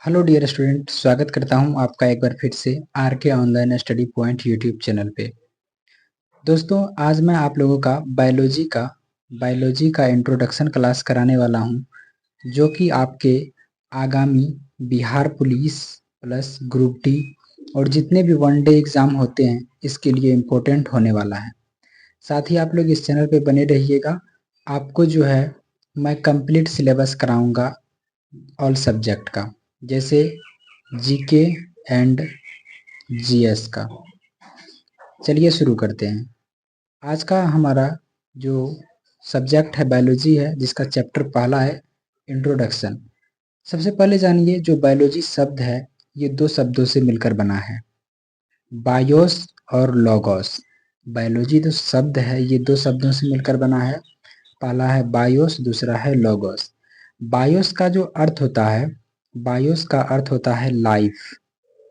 Hello dear student, स्वागत करता हूं आपका एक बार फिर से आर के online study point YouTube channel पे। दोस्तों, आज मैं आप लोगों का बायोलॉजी का इंट्रोडक्शन क्लास कराने वाला हूं, जो कि आपके आगामी Bihar police plus group D और जितने भी वनडे एग्ज़ाम होते हैं इसके लिए इम्पोर्टेंट होने वाला है। साथ ही आप लोग इस चैनल पे बने रहिएगा। आपको जो है मैं कंप्लीट सिलेबस कराऊंगा ऑल सब्जेक्ट का, जैसे जीके एंड जीएस का। चलिए शुरू करते हैं। आज का हमारा जो सब्जेक्ट है बायोलॉजी है, जिसका चैप्टर पहला है इंट्रोडक्शन। सबसे पहले जानिए, जो बायोलॉजी शब्द है ये दो शब्दों से मिलकर बना है, बायोस और लोगोस। बायोलॉजी जो शब्द है ये दो शब्दों से मिलकर बना है। पहला है बायोस, दूसरा है लोगोस। बायोस का जो अर्थ होता है, बायोस का अर्थ होता है लाइफ,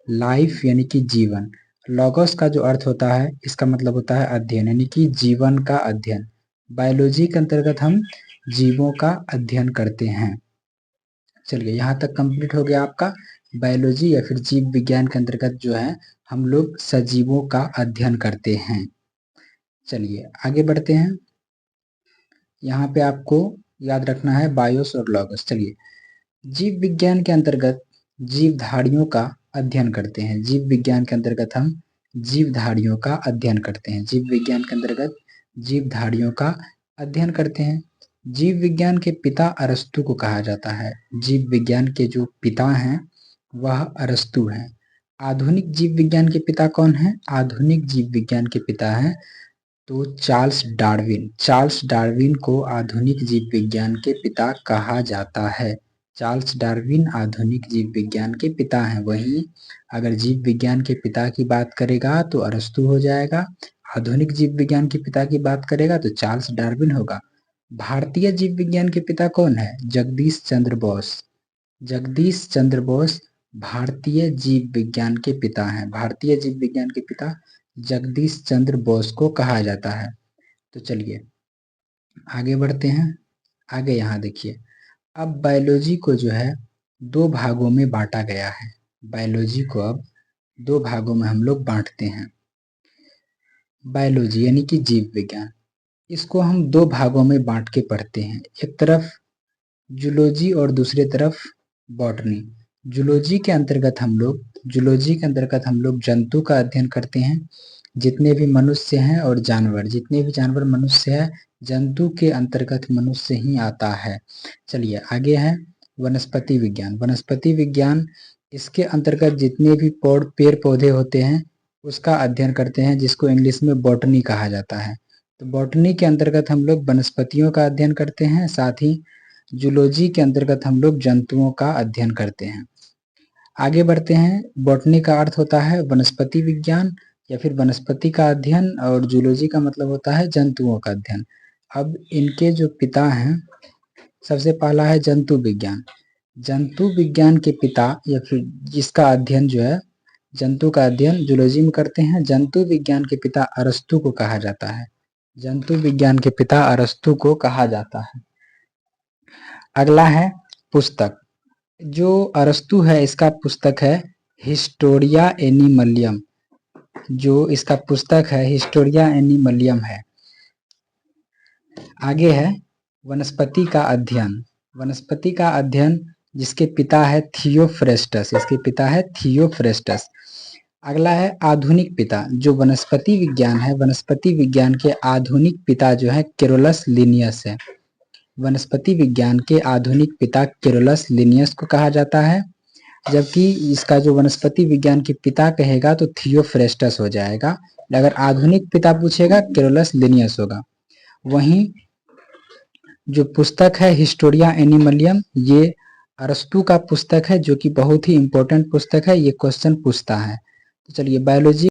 लाइफ यानी कि जीवन। लॉगोस का जो अर्थ होता है, इसका मतलब होता है अध्ययन, यानी कि जीवन का अध्ययन। बायोलॉजी के अंतर्गत हम जीवों का अध्ययन करते हैं। चलिए, यहाँ तक कंप्लीट हो गया आपका बायोलॉजी या फिर जीव विज्ञान के अंतर्गत जो है हम लोग सजीवों का अध्ययन करते हैं। चलिए आगे बढ़ते हैं। यहाँ पे आपको याद रखना है बायोस और लॉगोस। चलिए, जीव विज्ञान के अंतर्गत जीवधारियों का अध्ययन करते हैं। जीव विज्ञान के अंतर्गत हम जीवधारियों का अध्ययन करते हैं। जीव विज्ञान के अंतर्गत जीवधारियों का अध्ययन करते हैं। जीव विज्ञान के पिता अरस्तु को कहा जाता है। जीव विज्ञान के जो पिता हैं वह अरस्तु हैं। आधुनिक जीव विज्ञान के पिता कौन है? आधुनिक जीव विज्ञान के पिता हैं तो चार्ल्स डार्विन। चार्ल्स डार्विन को आधुनिक जीव विज्ञान के पिता कहा जाता है। चार्ल्स डार्विन आधुनिक जीव विज्ञान के पिता हैं। वहीं अगर जीव विज्ञान के पिता की बात करेगा तो अरस्तु हो जाएगा। आधुनिक जीव विज्ञान के पिता की बात करेगा तो चार्ल्स डार्विन होगा। भारतीय जीव विज्ञान के पिता कौन है? जगदीश चंद्र बोस। जगदीश चंद्र बोस भारतीय जीव विज्ञान के पिता हैं। भारतीय जीव विज्ञान के पिता जगदीश चंद्र बोस को कहा जाता है। तो चलिए आगे बढ़ते हैं। आगे यहाँ देखिए, अब बायोलॉजी को जो है दो भागों में बांटा गया है। बायोलॉजी को अब दो भागों में हम लोग बांटते हैं। बायोलॉजी यानी कि जीव विज्ञान, इसको हम दो भागों में बांट के पढ़ते हैं। एक तरफ जूलॉजी और दूसरी तरफ बॉटनी। जूलॉजी के अंतर्गत हम लोग जंतु का अध्ययन करते हैं। जितने भी मनुष्य हैं और जानवर, जितने भी जानवर मनुष्य है, जंतु के अंतर्गत मनुष्य ही आता है। चलिए आगे है वनस्पति विज्ञान। वनस्पति विज्ञान, इसके अंतर्गत जितने भी पेड़ पौधे होते हैं उसका अध्ययन करते हैं, जिसको इंग्लिश में बॉटनी कहा जाता है। तो बॉटनी के अंतर्गत हम लोग वनस्पतियों का अध्ययन करते हैं। साथ ही जूलॉजी के अंतर्गत हम लोग जंतुओं का अध्ययन करते हैं। आगे बढ़ते हैं। बॉटनी का अर्थ होता है वनस्पति विज्ञान या फिर वनस्पति का अध्ययन, और जूलॉजी का मतलब होता है जंतुओं का अध्ययन। अब इनके जो पिता हैं, सबसे पहला है जंतु विज्ञान। जंतु विज्ञान के पिता या फिर जिसका अध्ययन जो है, जंतु का अध्ययन जूलॉजी में करते हैं, जंतु विज्ञान के पिता अरस्तु को कहा जाता है। जंतु विज्ञान के पिता अरस्तु को कहा जाता है। अगला है पुस्तक। जो अरस्तु है इसका पुस्तक है हिस्टोरिया एनिमलियम। जो इसका पुस्तक है हिस्टोरिया एनिमलियम है। आगे है वनस्पति का अध्ययन। वनस्पति का अध्ययन जिसके पिता है थियोफ्रेस्टस, इसके पिता है थियोफ्रेस्टस। अगला है आधुनिक पिता। जो वनस्पति विज्ञान है, वनस्पति विज्ञान के आधुनिक पिता जो है केरोलस लिनियस है। वनस्पति विज्ञान के आधुनिक पिता केरोलस लिनियस को कहा जाता है, जबकि इसका जो वनस्पति विज्ञान के पिता कहेगा तो थियोफ्रेस्टस हो जाएगा। अगर आधुनिक पिता पूछेगा केरोलस लिनियस होगा। वहीं जो पुस्तक है हिस्टोरिया एनिमलियम, ये अरस्तु का पुस्तक है, जो कि बहुत ही इंपॉर्टेंट पुस्तक है। ये क्वेश्चन पूछता है। तो चलिए बायोलॉजी